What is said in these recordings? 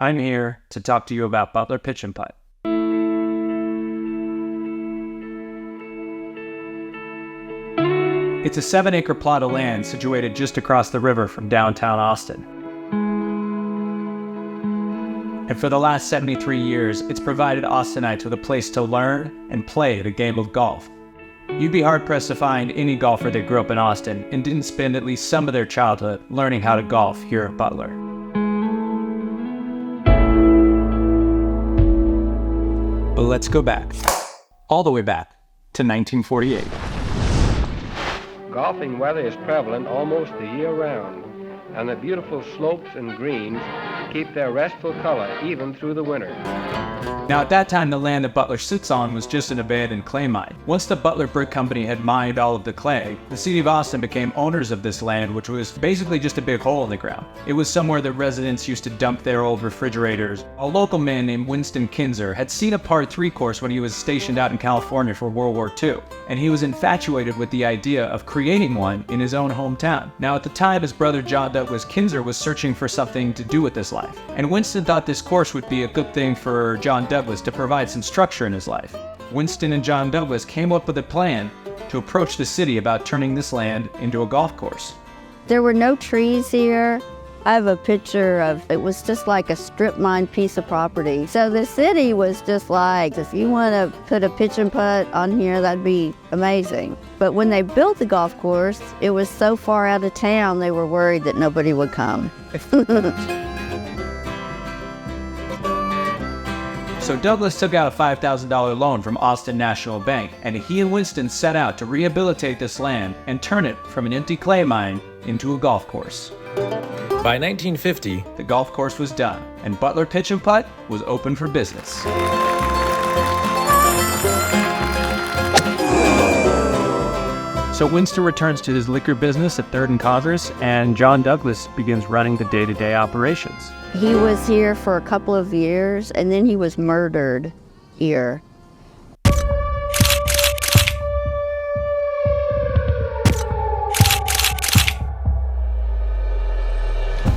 I'm here to talk to you about Butler Pitch and Putt. It's a 7-acre plot of land situated just across the river from downtown Austin. And for the last 73 years, it's provided Austinites with a place to learn and play the game of golf. You'd be hard-pressed to find any golfer that grew up in Austin and didn't spend at least some of their childhood learning how to golf here at Butler. But let's go back, all the way back to 1948. Golfing weather is prevalent almost the year round, and the beautiful slopes and greens keep their restful color even through the winter. Now at that time, the land that Butler sits on was just an abandoned clay mine. Once the Butler Brick Company had mined all of the clay, the city of Austin became owners of this land, which was basically just a big hole in the ground. It was somewhere that residents used to dump their old refrigerators. A local man named Winston Kinser had seen a par 3 course when he was stationed out in California for World War II, and he was infatuated with the idea of creating one in his own hometown. Now at the time, his brother John Douglas Kinser was searching for something to do with his life, and Winston thought this course would be a good thing for John Douglas to provide some structure in his life. Winston and John Douglas came up with a plan to approach the city about turning this land into a golf course. There were no trees here. I have a picture of, it was just like a strip mine piece of property. So the city was just like, if you want to put a pitch and putt on here, that'd be amazing. But when they built the golf course, it was so far out of town, they were worried that nobody would come. So Douglas took out a $5,000 loan from Austin National Bank, and he and Winston set out to rehabilitate this land and turn it from an empty clay mine into a golf course. By 1950, the golf course was done, and Butler Pitch and Putt was open for business. So Winston returns to his liquor business at 3rd and Congress, and John Douglas begins running the day-to-day operations. He was here for a couple of years, and then he was murdered here.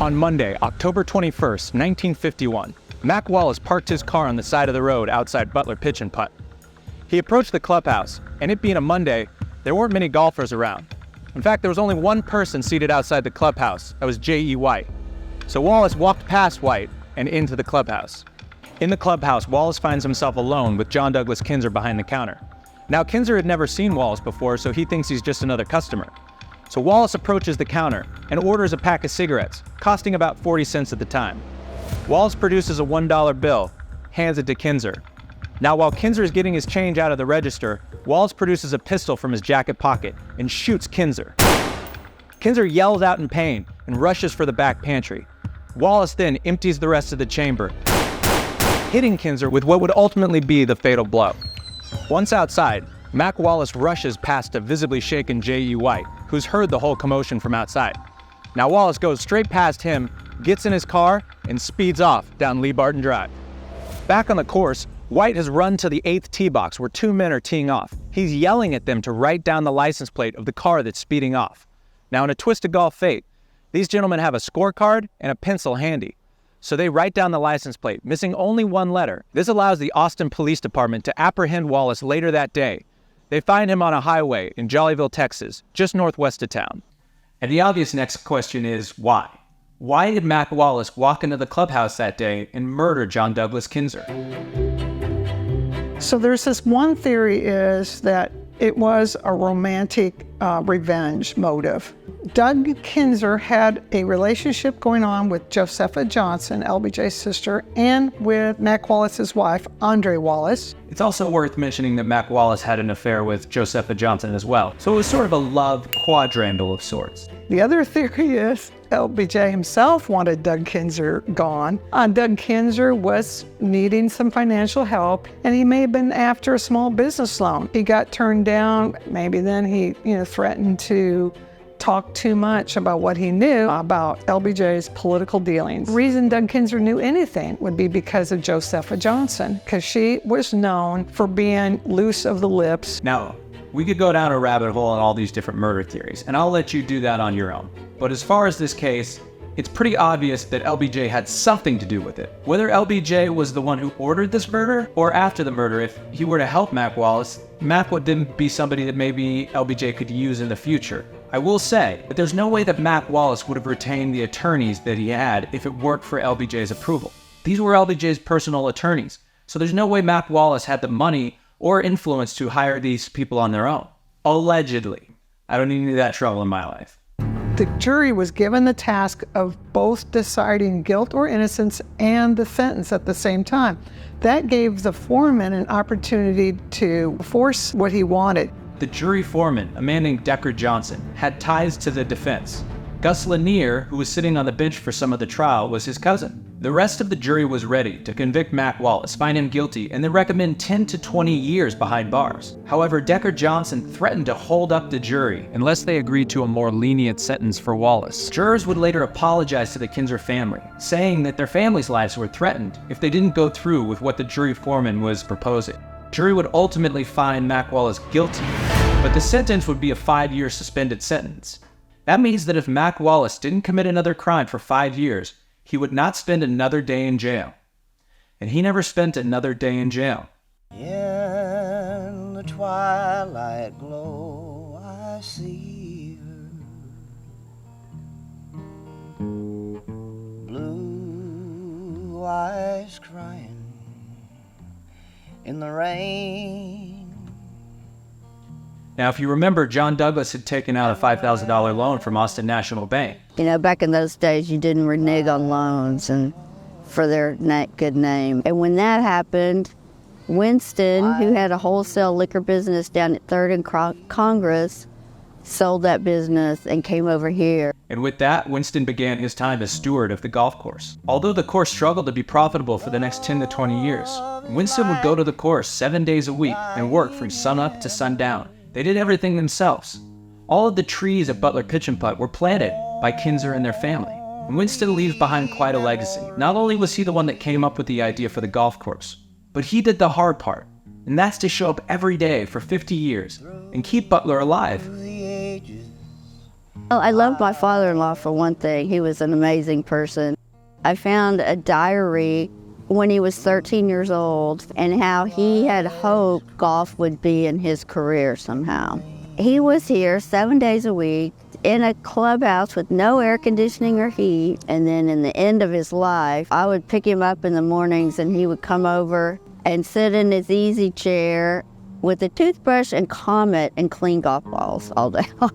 On Monday, October 21st, 1951, Mac Wallace parked his car on the side of the road outside Butler Pitch and Putt. He approached the clubhouse, and it being a Monday, there weren't many golfers around. In fact, there was only one person seated outside the clubhouse. That was J.E. White. So Wallace walked past White and into the clubhouse. In the clubhouse, Wallace finds himself alone with John Douglas Kinser behind the counter. Now, Kinser had never seen Wallace before, so he thinks he's just another customer. So Wallace approaches the counter and orders a pack of cigarettes, costing about 40 cents at the time. Wallace produces a $1 bill, hands it to Kinser. Now, while Kinser is getting his change out of the register, Wallace produces a pistol from his jacket pocket and shoots Kinser. Kinser yells out in pain and rushes for the back pantry. Wallace then empties the rest of the chamber, hitting Kinser with what would ultimately be the fatal blow. Once outside, Mac Wallace rushes past a visibly shaken J.E. White, who's heard the whole commotion from outside. Now Wallace goes straight past him, gets in his car, and speeds off down Lee Barton Drive. Back on the course, White has run to the 8th tee box where 2 men are teeing off. He's yelling at them to write down the license plate of the car that's speeding off. Now in a twist of golf fate, these gentlemen have a scorecard and a pencil handy. So they write down the license plate, missing only one letter. This allows the Austin Police Department to apprehend Wallace later that day. They find him on a highway in Jollyville, Texas, just northwest of town. And the obvious next question is, why? Why did Mac Wallace walk into the clubhouse that day and murder John Douglas Kinser? So there's this one theory is that it was a romantic revenge motive. Doug Kinser had a relationship going on with Josepha Johnson, LBJ's sister, and with Mac Wallace's wife, Andre Wallace. It's also worth mentioning that Mac Wallace had an affair with Josepha Johnson as well. So it was sort of a love quadrangle of sorts. The other theory is LBJ himself wanted Doug Kinser gone. Doug Kinser was needing some financial help, and he may have been after a small business loan. He got turned down. Maybe then he, threatened to talk too much about what he knew about LBJ's political dealings. The reason Doug Kinser knew anything would be because of Josepha Johnson, because she was known for being loose of the lips. Now, we could go down a rabbit hole on all these different murder theories, and I'll let you do that on your own. But as far as this case, It's pretty obvious that LBJ had something to do with it. Whether LBJ was the one who ordered this murder, or after the murder, if he were to help Mac Wallace, Mac wouldn't be somebody that maybe LBJ could use in the future. I will say that there's no way that Mac Wallace would have retained the attorneys that he had if it weren't for LBJ's approval. These were LBJ's personal attorneys, so there's no way Mac Wallace had the money or influence to hire these people on their own. Allegedly. I don't need any of that trouble in my life. The jury was given the task of both deciding guilt or innocence and the sentence at the same time. That gave the foreman an opportunity to force what he wanted. The jury foreman, a man named Decker Johnson, had ties to the defense. Gus Lanier, who was sitting on the bench for some of the trial, was his cousin. The rest of the jury was ready to convict Mac Wallace, find him guilty, and then recommend 10 to 20 years behind bars. However, Decker Johnson threatened to hold up the jury unless they agreed to a more lenient sentence for Wallace. Jurors would later apologize to the Kinser family, saying that their families' lives were threatened if they didn't go through with what the jury foreman was proposing. The jury would ultimately find Mac Wallace guilty, but the sentence would be a 5-year suspended sentence. That means that if Mac Wallace didn't commit another crime for 5 years, he would not spend another day in jail. And he never spent another day in jail. In the twilight glow, I see her. Blue eyes crying in the rain. Now, if you remember, John Douglas had taken out a $5,000 loan from Austin National Bank. You know, back in those days, you didn't renege on loans and for their good name. And when that happened, Winston, who had a wholesale liquor business down at 3rd and Congress, sold that business and came over here. And with that, Winston began his time as steward of the golf course. Although the course struggled to be profitable for the next 10 to 20 years, Winston would go to the course 7 days a week and work from sunup to sundown. They did everything themselves. All of the trees at Butler Pitch and Putt were planted by Kinser and their family. And Winston leaves behind quite a legacy. Not only was he the one that came up with the idea for the golf course, but he did the hard part. And that's to show up every day for 50 years and keep Butler alive. Well, I loved my father-in-law for one thing. He was an amazing person. I found a diary when he was 13 years old and how he had hoped golf would be in his career somehow. He was here 7 days a week in a clubhouse with no air conditioning or heat, and then in the end of his life, I would pick him up in the mornings and he would come over and sit in his easy chair with a toothbrush and Comet and clean golf balls all day long.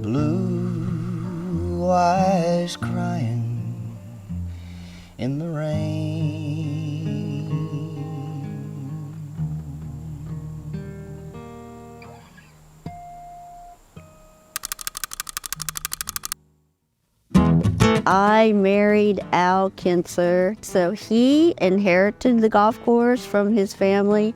Blue eyes crying in the rain. I married Al Kinser, so he inherited the golf course from his family.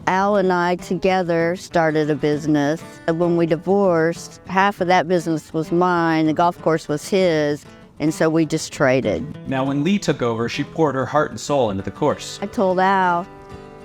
Al and I together started a business. When we divorced, half of that business was mine, the golf course was his, and so we just traded. Now, when Lee took over, she poured her heart and soul into the course. I told Al,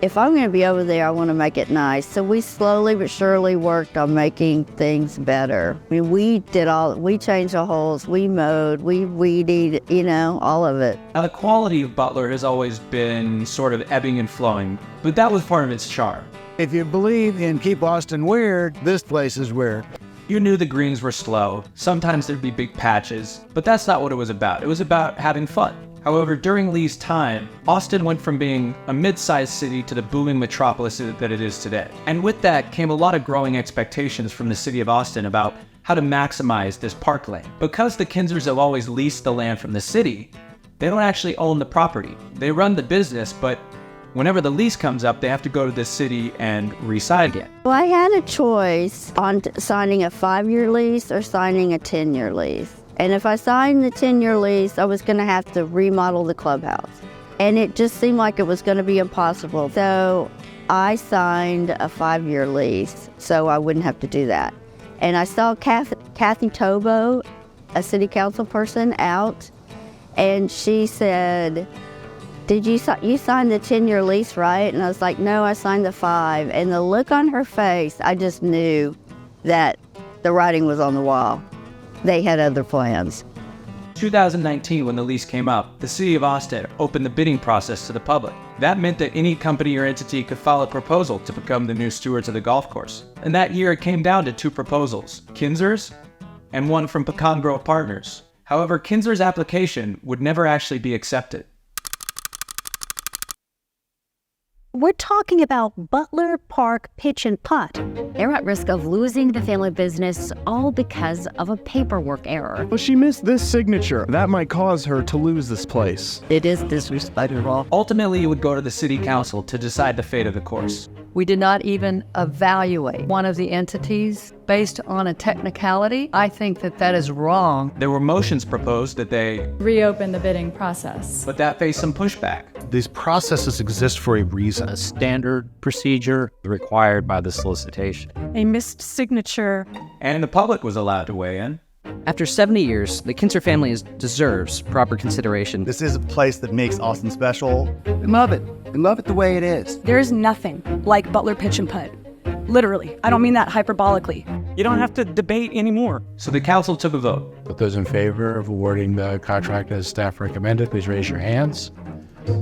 if I'm going to be over there, I want to make it nice. So we slowly but surely worked on making things better. I mean, we changed the holes, we mowed, we weeded, all of it. Now, the quality of Butler has always been sort of ebbing and flowing, but that was part of its charm. If you believe in keep Austin weird, this place is weird. You knew the greens were slow. Sometimes there'd be big patches, but that's not what it was about. It was about having fun. However, during Lee's time, Austin went from being a mid-sized city to the booming metropolis that it is today. And with that came a lot of growing expectations from the city of Austin about how to maximize this parkland. Because the Kinsers have always leased the land from the city, they don't actually own the property. They run the business, but whenever the lease comes up, they have to go to the city and re-sign again. Well, I had a choice on signing a 5-year lease or signing a 10-year lease. And if I signed the 10-year lease, I was going to have to remodel the clubhouse. And it just seemed like it was going to be impossible. So I signed a 5-year lease so I wouldn't have to do that. And I saw Kathy Tobo, a city council person, out, and she said, you signed the 10-year lease, right? And I was like, no, I signed the 5. And the look on her face, I just knew that the writing was on the wall. They had other plans. 2019, when the lease came up, the City of Austin opened the bidding process to the public. That meant that any company or entity could file a proposal to become the new stewards of the golf course. And that year it came down to 2 proposals, Kinser's and one from Pecan Grove Partners. However, Kinser's application would never actually be accepted. We're talking about Butler Park Pitch and Putt. They're at risk of losing the family business all because of a paperwork error. Well, she missed this signature. That might cause her to lose this place. It is disrespectful. Ultimately, it would go to the city council to decide the fate of the course. We did not even evaluate one of the entities based on a technicality. I think that is wrong. There were motions proposed that they reopen the bidding process. But that faced some pushback. These processes exist for a reason. A standard procedure required by the solicitation. A missed signature. And the public was allowed to weigh in. After 70 years, the Kinser family deserves proper consideration. This is a place that makes Austin special. We love it. We love it the way it is. There is nothing like Butler Pitch and Putt. Literally. I don't mean that hyperbolically. You don't have to debate anymore. So the council took a vote. But those in favor of awarding the contract as staff recommended, please raise your hands.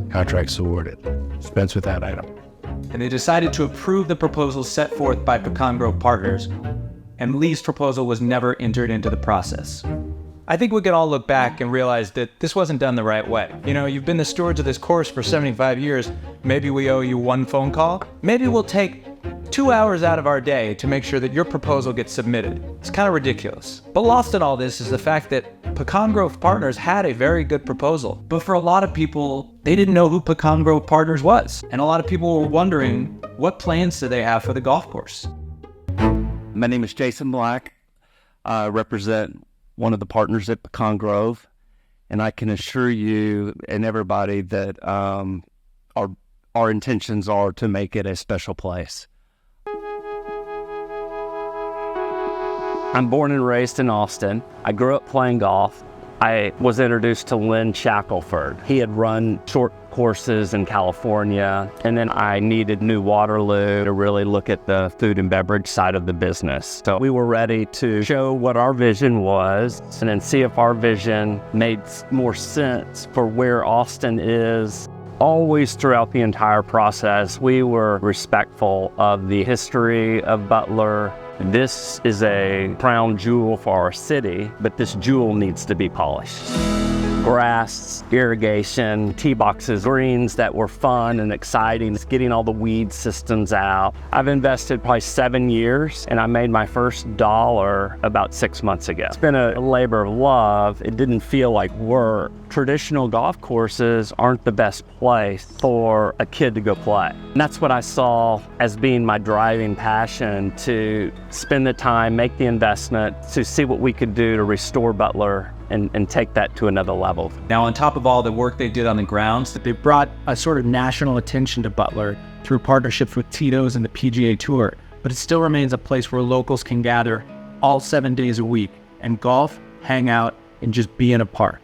Contract's awarded. Dispense with that item. And they decided to approve the proposal set forth by Pecan Grove Partners, and Lee's proposal was never entered into the process. I think we could all look back and realize that this wasn't done the right way. You know, you've been the stewards of this course for 75 years. Maybe we owe you 1 phone call. Maybe we'll take 2 hours out of our day to make sure that your proposal gets submitted. It's kind of ridiculous. But lost in all this is the fact that Pecan Grove Partners had a very good proposal. But for a lot of people, they didn't know who Pecan Grove Partners was. And a lot of people were wondering, what plans do they have for the golf course? My name is Jason Black. I represent one of the partners at Pecan Grove, and I can assure you and everybody that our intentions are to make it a special place. I'm born and raised in Austin. I grew up playing golf. I was introduced to Lynn Shackelford. He had run short courses in California, and then I needed New Waterloo to really look at the food and beverage side of the business. So we were ready to show what our vision was and then see if our vision made more sense for where Austin is. Always throughout the entire process, we were respectful of the history of Butler. This is a crown jewel for our city, but this jewel needs to be polished. Grass, irrigation, tee boxes, greens that were fun and exciting, getting all the weed systems out. I've invested probably 7 years, and I made my first dollar about 6 months ago. It's been a labor of love. It didn't feel like work. Traditional golf courses aren't the best place for a kid to go play. And that's what I saw as being my driving passion, to spend the time, make the investment, to see what we could do to restore Butler and take that to another level. Now, on top of all the work they did on the grounds, they brought a sort of national attention to Butler through partnerships with Tito's and the PGA Tour, but it still remains a place where locals can gather all 7 days a week and golf, hang out, and just be in a park.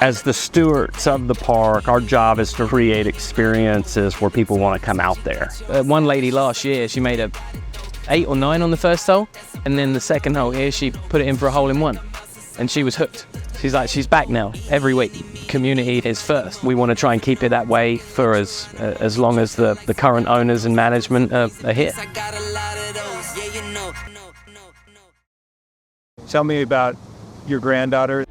As the stewards of the park, our job is to create experiences where people want to come out there. One lady last year, she made a 8 or 9 on the first hole, and then the second hole here, she put it in for a hole-in-one, and she was hooked. She's like, she's back now every week. Community is first. We want to try and keep it that way for as long as the current owners and management are here. Tell me about your granddaughter.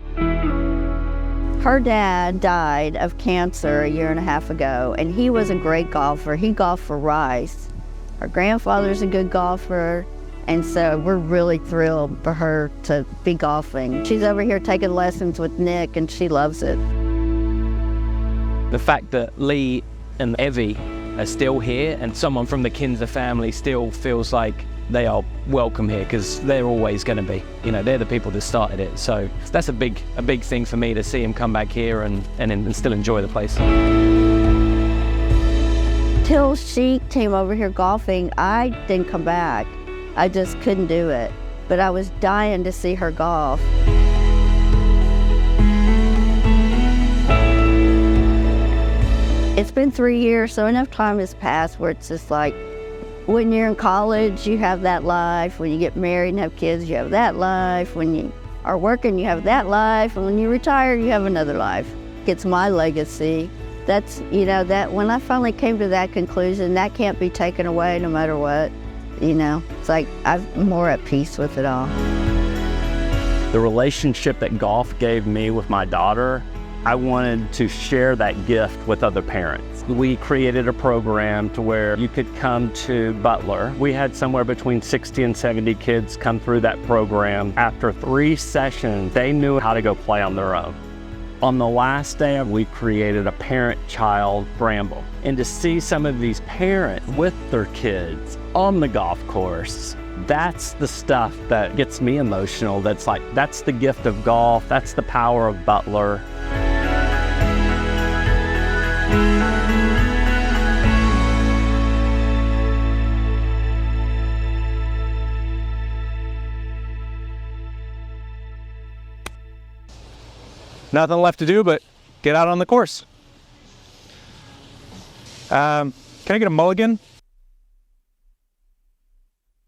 Her dad died of cancer 1.5 years ago, and he was a great golfer. He golfed for Rice. Her grandfather's a good golfer, and so we're really thrilled for her to be golfing. She's over here taking lessons with Nick, and she loves it. The fact that Lee and Evie are still here, and someone from the Kinser family still feels like they are welcome here, because they're always going to be. You know, they're the people that started it. So that's a big thing for me to see him come back here and still enjoy the place. Till she came over here golfing, I didn't come back. I just couldn't do it. But I was dying to see her golf. It's been 3 years, so enough time has passed where it's just like, when you're in college, you have that life. When you get married and have kids, you have that life. When you are working, you have that life. And when you retire, you have another life. It's my legacy. That's, that when I finally came to that conclusion, that can't be taken away no matter what. It's like I'm more at peace with it all. The relationship that golf gave me with my daughter, I wanted to share that gift with other parents. We created a program to where you could come to Butler. We had somewhere between 60 and 70 kids come through that program. After 3 sessions, they knew how to go play on their own. On the last day, we created a parent-child bramble. And to see some of these parents with their kids on the golf course, that's the stuff that gets me emotional. That's the gift of golf. That's the power of Butler. Nothing left to do but get out on the course. Can I get a mulligan?